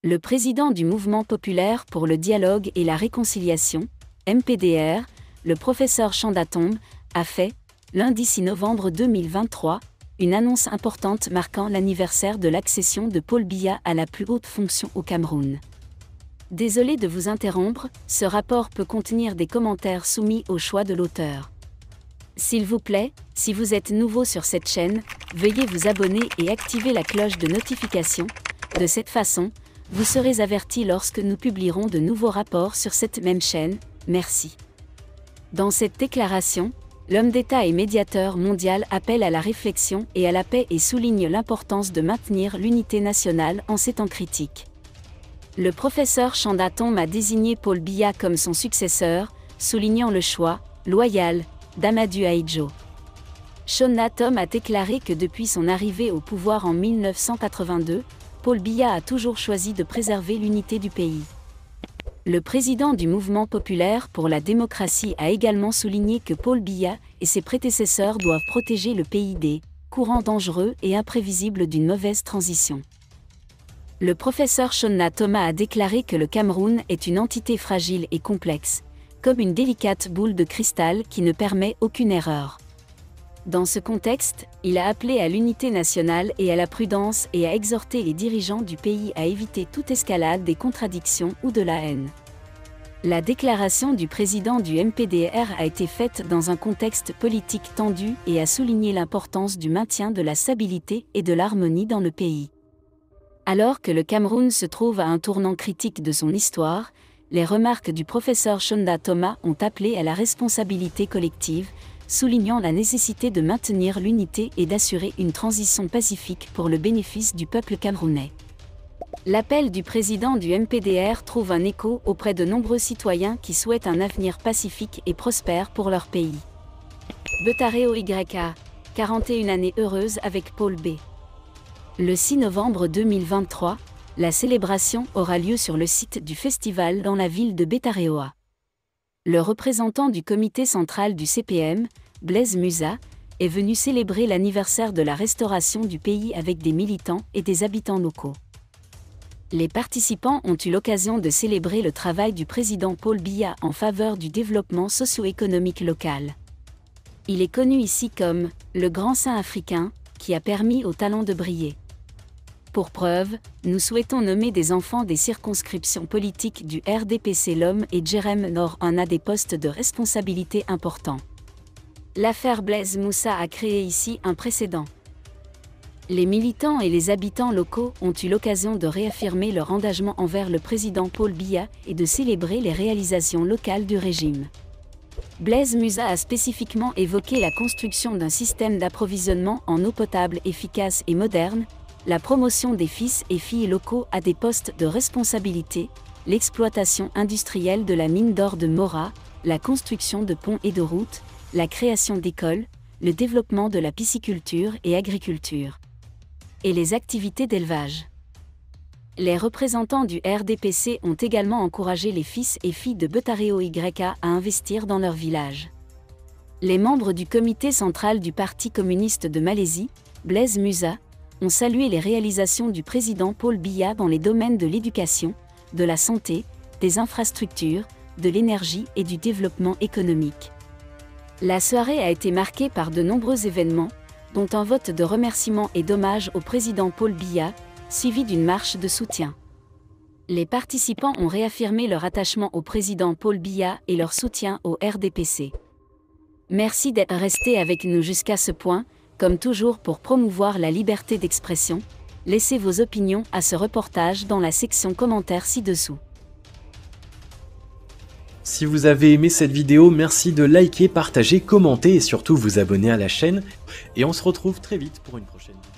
Le président du Mouvement populaire pour le dialogue et la réconciliation, MPDR, le professeur Chanda Tombe, a fait, lundi 6 novembre 2023, une annonce importante marquant l'anniversaire de l'accession de Paul Biya à la plus haute fonction au Cameroun. Désolé de vous interrompre, ce rapport peut contenir des commentaires soumis au choix de l'auteur. S'il vous plaît, si vous êtes nouveau sur cette chaîne, veuillez vous abonner et activer la cloche de notification. De cette façon, vous serez averti lorsque nous publierons de nouveaux rapports sur cette même chaîne. Merci. Dans cette déclaration, l'homme d'État et médiateur mondial appelle à la réflexion et à la paix et souligne l'importance de maintenir l'unité nationale en ces temps critiques. Le professeur Chanda Tombe a désigné Paul Biya comme son successeur, soulignant le choix, loyal, d'Amadou Ahidjo. Chanda Tombe a déclaré que depuis son arrivée au pouvoir en 1982, Paul Biya a toujours choisi de préserver l'unité du pays. Le président du Mouvement populaire pour la démocratie a également souligné que Paul Biya et ses prédécesseurs doivent protéger le pays des courants dangereux et imprévisibles d'une mauvaise transition. Le professeur Chanda Tombe a déclaré que le Cameroun est une entité fragile et complexe, comme une délicate boule de cristal qui ne permet aucune erreur. Dans ce contexte, il a appelé à l'unité nationale et à la prudence et a exhorté les dirigeants du pays à éviter toute escalade des contradictions ou de la haine. La déclaration du président du MPDR a été faite dans un contexte politique tendu et a souligné l'importance du maintien de la stabilité et de l'harmonie dans le pays. Alors que le Cameroun se trouve à un tournant critique de son histoire, les remarques du professeur Chanda Tombe ont appelé à la responsabilité collective, soulignant la nécessité de maintenir l'unité et d'assurer une transition pacifique pour le bénéfice du peuple camerounais. L'appel du président du MPDR trouve un écho auprès de nombreux citoyens qui souhaitent un avenir pacifique et prospère pour leur pays. Betareo YA, 41 années heureuses avec Paul B. Le 6 novembre 2023, la célébration aura lieu sur le site du festival dans la ville de Betareoa. Le représentant du comité central du CPM, Blaise Musa, est venu célébrer l'anniversaire de la restauration du pays avec des militants et des habitants locaux. Les participants ont eu l'occasion de célébrer le travail du président Paul Biya en faveur du développement socio-économique local. Il est connu ici comme « le grand saint africain » qui a permis aux talents de briller. Pour preuve, nous souhaitons nommer des enfants des circonscriptions politiques du RDPC Lom et Djerem Nord à des postes de responsabilité importants. L'affaire Blaise Moussa a créé ici un précédent. Les militants et les habitants locaux ont eu l'occasion de réaffirmer leur engagement envers le président Paul Biya et de célébrer les réalisations locales du régime. Blaise Musa a spécifiquement évoqué la construction d'un système d'approvisionnement en eau potable efficace et moderne, la promotion des fils et filles locaux à des postes de responsabilité, l'exploitation industrielle de la mine d'or de Mora, la construction de ponts et de routes, la création d'écoles, le développement de la pisciculture et agriculture, et les activités d'élevage. Les représentants du RDPC ont également encouragé les fils et filles de Betareo YA à investir dans leur village. Les membres du comité central du Parti communiste de Malaisie, Blaise Musa, ont salué les réalisations du président Paul Biya dans les domaines de l'éducation, de la santé, des infrastructures, de l'énergie et du développement économique. La soirée a été marquée par de nombreux événements, dont un vote de remerciement et d'hommage au président Paul Biya, suivi d'une marche de soutien. Les participants ont réaffirmé leur attachement au président Paul Biya et leur soutien au RDPC. Merci d'être resté avec nous jusqu'à ce point. Comme toujours pour promouvoir la liberté d'expression, laissez vos opinions à ce reportage dans la section commentaires ci-dessous. Si vous avez aimé cette vidéo, merci de liker, partager, commenter et surtout vous abonner à la chaîne. Et on se retrouve très vite pour une prochaine vidéo.